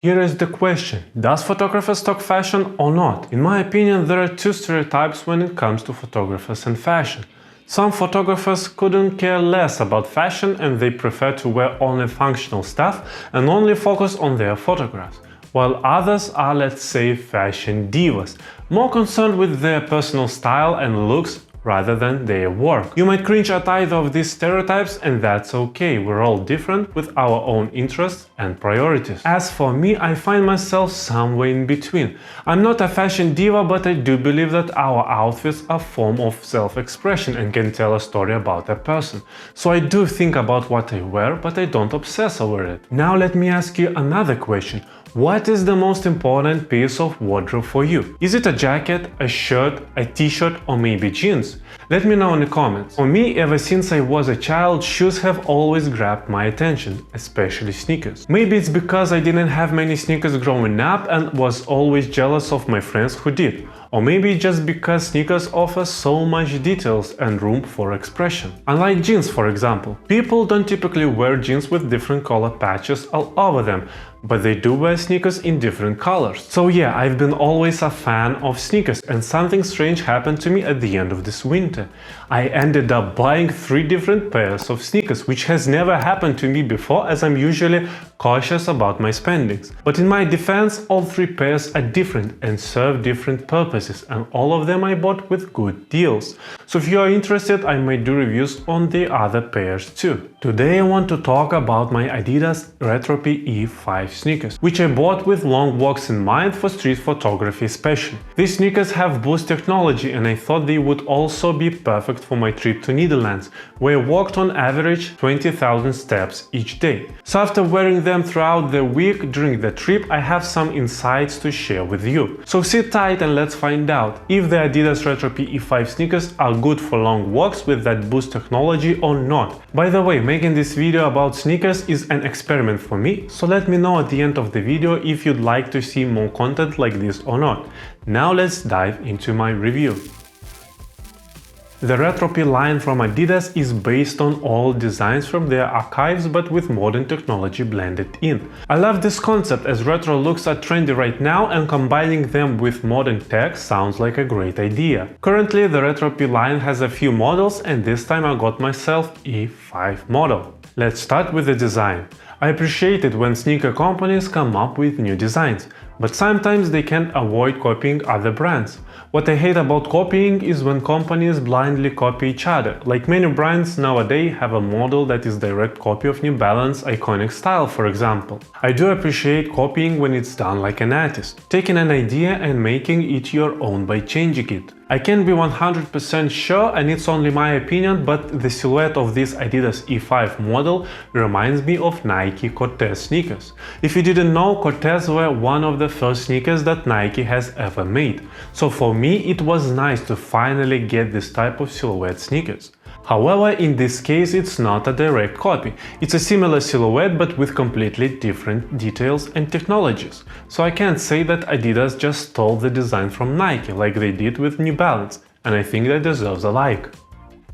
Here is the question, does photographers talk fashion or not? In my opinion, there are two stereotypes when it comes to photographers and fashion. Some photographers couldn't care less about fashion and they prefer to wear only functional stuff and only focus on their photographs, while others are, let's say, fashion divas, more concerned with their personal style and looks rather than their work. You might cringe at either of these stereotypes and that's okay, we're all different with our own interests and priorities. As for me, I find myself somewhere in between. I'm not a fashion diva, but I do believe that our outfits are a form of self-expression and can tell a story about a person. So I do think about what I wear, but I don't obsess over it. Now let me ask you another question. What is the most important piece of wardrobe for you? Is it a jacket, a shirt, a t-shirt or maybe jeans? Let me know in the comments. For me, ever since I was a child, shoes have always grabbed my attention, especially sneakers. Maybe it's because I didn't have many sneakers growing up and was always jealous of my friends who did. Or maybe just because sneakers offer so much details and room for expression. Unlike jeans, for example. People don't typically wear jeans with different color patches all over them, but they do wear sneakers in different colors. So yeah, I've been always a fan of sneakers and something strange happened to me at the end of this winter. I ended up buying 3 different pairs of sneakers, which has never happened to me before as I'm usually cautious about my spendings. But in my defense, all 3 pairs are different and serve different purposes, and all of them I bought with good deals. So if you are interested, I might do reviews on the other pairs too. Today I want to talk about my Adidas Retropy E5 sneakers, which I bought with long walks in mind for street photography especially. These sneakers have Boost technology and I thought they would also be perfect for my trip to Netherlands, where I walked on average 20,000 steps each day. So after wearing them throughout the week during the trip, I have some insights to share with you. So sit tight and let's find out if the Adidas Retropy E5 sneakers are good for long walks with that Boost technology or not. By the way, making this video about sneakers is an experiment for me, so let me know at the end of the video if you'd like to see more content like this or not. Now let's dive into my review. The Retropy line from Adidas is based on old designs from their archives but with modern technology blended in. I love this concept as retro looks are trendy right now and combining them with modern tech sounds like a great idea. Currently the Retropy line has a few models and this time I got myself E5 model. Let's start with the design. I appreciate it when sneaker companies come up with new designs, but sometimes they can't avoid copying other brands. What I hate about copying is when companies blindly copy each other, like many brands nowadays have a model that is direct copy of New Balance iconic style, for example. I do appreciate copying when it's done like an artist, taking an idea and making it your own by changing it. I can't be 100% sure and it's only my opinion, but the silhouette of this Adidas E5 model reminds me of Nike Cortez sneakers. If you didn't know, Cortez were one of the first sneakers that Nike has ever made. So for me it was nice to finally get this type of silhouette sneakers. However, in this case it's not a direct copy. It's a similar silhouette but with completely different details and technologies. So I can't say that Adidas just stole the design from Nike like they did with New Balance, and I think that deserves a like.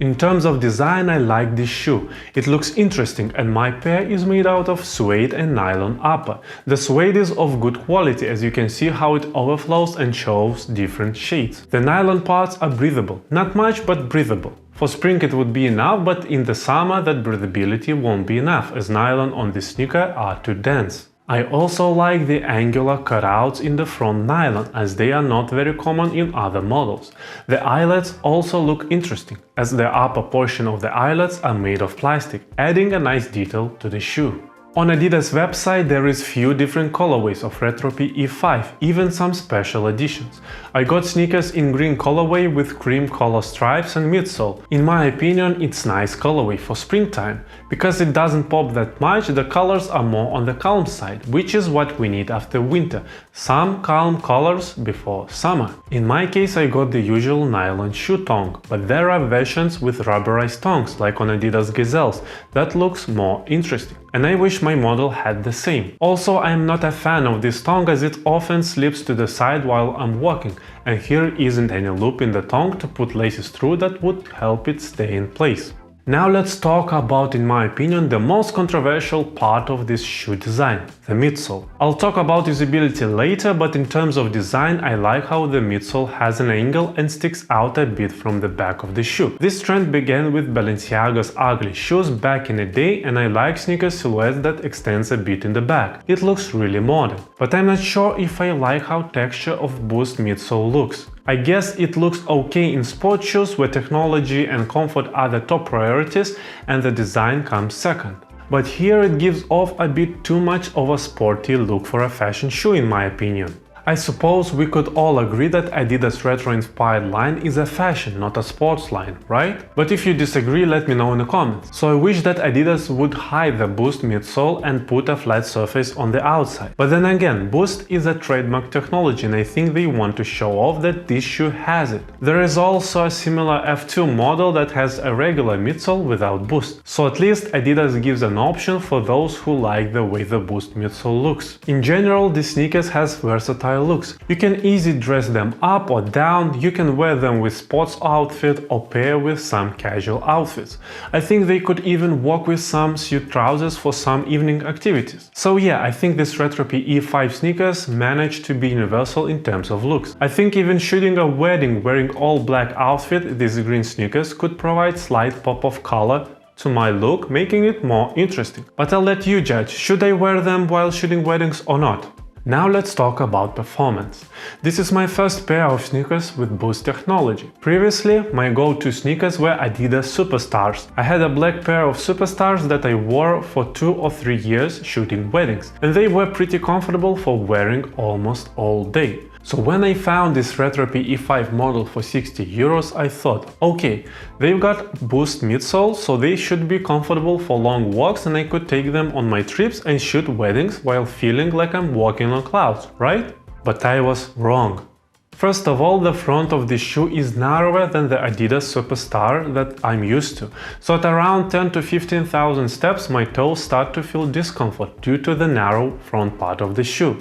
In terms of design, I like this shoe. It looks interesting and my pair is made out of suede and nylon upper. The suede is of good quality as you can see how it overflows and shows different shades. The nylon parts are breathable, not much but breathable. For spring it would be enough, but in the summer that breathability won't be enough as nylon on this sneaker are too dense. I also like the angular cutouts in the front nylon as they are not very common in other models. The eyelets also look interesting as the upper portion of the eyelets are made of plastic, adding a nice detail to the shoe. On Adidas website there is few different colorways of Retropy E5, even some special editions. I got sneakers in green colorway with cream color stripes and midsole. In my opinion it's nice colorway for springtime. Because it doesn't pop that much, the colors are more on the calm side, which is what we need after winter. Some calm colors before summer. In my case I got the usual nylon shoe tongue, but there are versions with rubberized tongues like on Adidas Gazelles that looks more interesting. And I wish my model had the same. Also, I am not a fan of this tongue as it often slips to the side while I'm walking, and here isn't any loop in the tongue to put laces through that would help it stay in place. Now let's talk about, in my opinion, the most controversial part of this shoe design, the midsole. I'll talk about usability later, but in terms of design, I like how the midsole has an angle and sticks out a bit from the back of the shoe. This trend began with Balenciaga's ugly shoes back in the day, and I like sneaker silhouettes that extends a bit in the back. It looks really modern. But I'm not sure if I like how texture of Boost midsole looks. I guess it looks okay in sport shoes where technology and comfort are the top priorities and the design comes second. But here it gives off a bit too much of a sporty look for a fashion shoe in my opinion. I suppose we could all agree that Adidas retro-inspired line is a fashion, not a sports line, right? But if you disagree, let me know in the comments. So I wish that Adidas would hide the Boost midsole and put a flat surface on the outside. But then again, Boost is a trademark technology and I think they want to show off that this shoe has it. There is also a similar F2 model that has a regular midsole without Boost. So at least Adidas gives an option for those who like the way the Boost midsole looks. In general, this sneakers has versatile looks. You can easily dress them up or down, you can wear them with sports outfit or pair with some casual outfits. I think they could even work with some suit trousers for some evening activities. So yeah, I think this Retropy E5 sneakers managed to be universal in terms of looks. I think even shooting a wedding wearing all black outfit, these green sneakers could provide slight pop of color to my look, making it more interesting. But I'll let you judge, should I wear them while shooting weddings or not? Now let's talk about performance. This is my first pair of sneakers with Boost technology. Previously, my go-to sneakers were Adidas Superstars. I had a black pair of Superstars that I wore for 2 or 3 years shooting weddings, and they were pretty comfortable for wearing almost all day. So when I found this Retropy E5 model for 60 euros, I thought, okay, they've got Boost midsole, so they should be comfortable for long walks and I could take them on my trips and shoot weddings while feeling like I'm walking on clouds, right? But I was wrong. First of all, the front of this shoe is narrower than the Adidas Superstar that I'm used to, so at around 10 to 15,000 steps my toes start to feel discomfort due to the narrow front part of the shoe.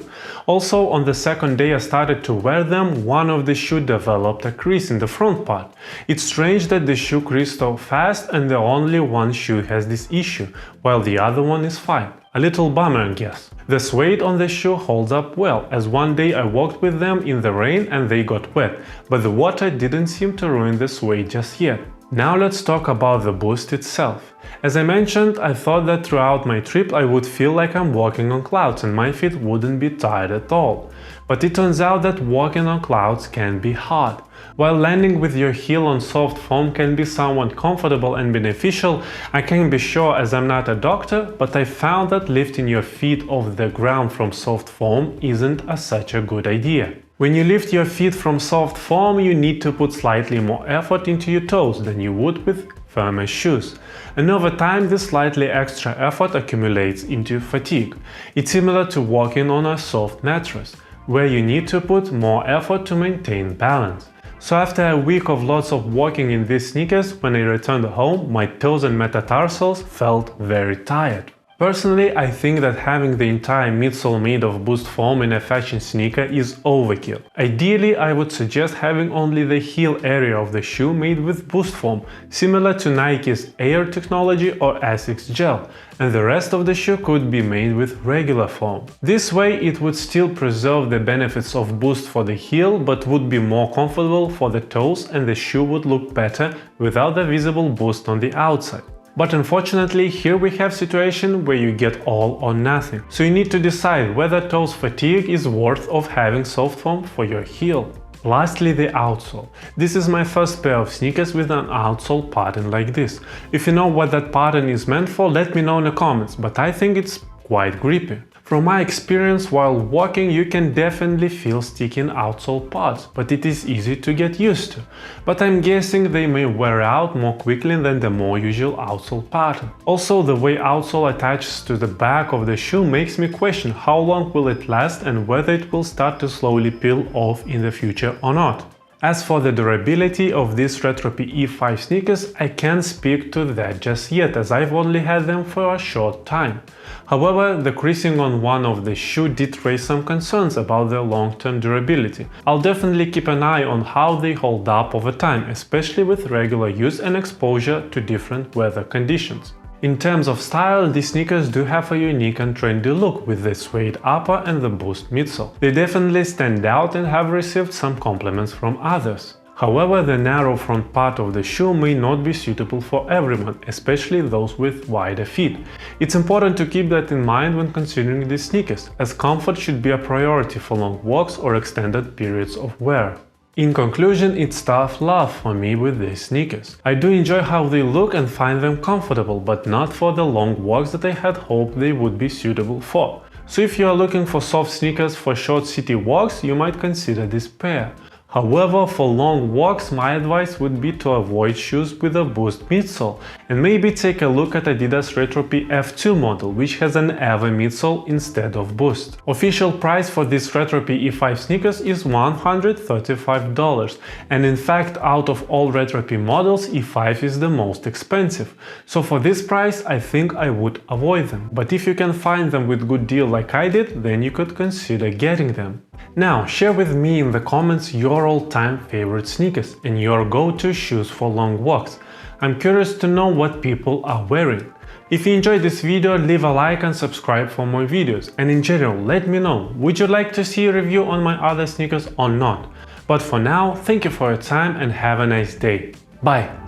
Also, on the second day I started to wear them, one of the shoe developed a crease in the front part. It's strange that the shoe creased so fast and the only one shoe has this issue, while the other one is fine. A little bummer, I guess. The suede on the shoe holds up well, as one day I walked with them in the rain and they got wet, but the water didn't seem to ruin the suede just yet. Now let's talk about the Boost itself. As I mentioned, I thought that throughout my trip I would feel like I'm walking on clouds and my feet wouldn't be tired at all. But it turns out that walking on clouds can be hard. While landing with your heel on soft foam can be somewhat comfortable and beneficial, I can't be sure as I'm not a doctor, but I found that lifting your feet off the ground from soft foam isn't such a good idea. When you lift your feet from soft foam, you need to put slightly more effort into your toes than you would with firmer shoes. And over time, this slightly extra effort accumulates into fatigue. It's similar to walking on a soft mattress, where you need to put more effort to maintain balance. So after a week of lots of walking in these sneakers, when I returned home, my toes and metatarsals felt very tired. Personally, I think that having the entire midsole made of Boost foam in a fashion sneaker is overkill. Ideally, I would suggest having only the heel area of the shoe made with Boost foam, similar to Nike's Air technology or Asics Gel, and the rest of the shoe could be made with regular foam. This way it would still preserve the benefits of Boost for the heel, but would be more comfortable for the toes and the shoe would look better without the visible Boost on the outside. But unfortunately, here we have a situation where you get all or nothing. So you need to decide whether toes fatigue is worth of having soft foam for your heel. Lastly, the outsole. This is my first pair of sneakers with an outsole pattern like this. If you know what that pattern is meant for, let me know in the comments, but I think it's quite grippy. From my experience while walking, you can definitely feel sticking outsole parts, but it is easy to get used to. But I'm guessing they may wear out more quickly than the more usual outsole pattern. Also, the way outsole attaches to the back of the shoe makes me question how long will it last and whether it will start to slowly peel off in the future or not. As for the durability of these Retropy E5 sneakers, I can't speak to that just yet, as I've only had them for a short time. However, the creasing on one of the shoe did raise some concerns about their long-term durability. I'll definitely keep an eye on how they hold up over time, especially with regular use and exposure to different weather conditions. In terms of style, these sneakers do have a unique and trendy look with the suede upper and the boost midsole. They definitely stand out and have received some compliments from others. However, the narrow front part of the shoe may not be suitable for everyone, especially those with wider feet. It's important to keep that in mind when considering these sneakers, as comfort should be a priority for long walks or extended periods of wear. In conclusion, it's tough love for me with these sneakers. I do enjoy how they look and find them comfortable, but not for the long walks that I had hoped they would be suitable for. So if you are looking for soft sneakers for short city walks, you might consider this pair. However, for long walks, my advice would be to avoid shoes with a boost midsole and maybe take a look at Adidas Retropy E5 model, which has an EVA midsole instead of boost. Official price for this Retropy E5 sneakers is $135, and in fact, out of all Retropy models, E5 is the most expensive. So for this price, I think I would avoid them. But if you can find them with good deal like I did, then you could consider getting them. Now, share with me in the comments your all-time favorite sneakers and your go-to shoes for long walks. I'm curious to know what people are wearing. If you enjoyed this video, leave a like and subscribe for more videos. And in general, let me know, would you like to see a review on my other sneakers or not? But for now, thank you for your time and have a nice day. Bye!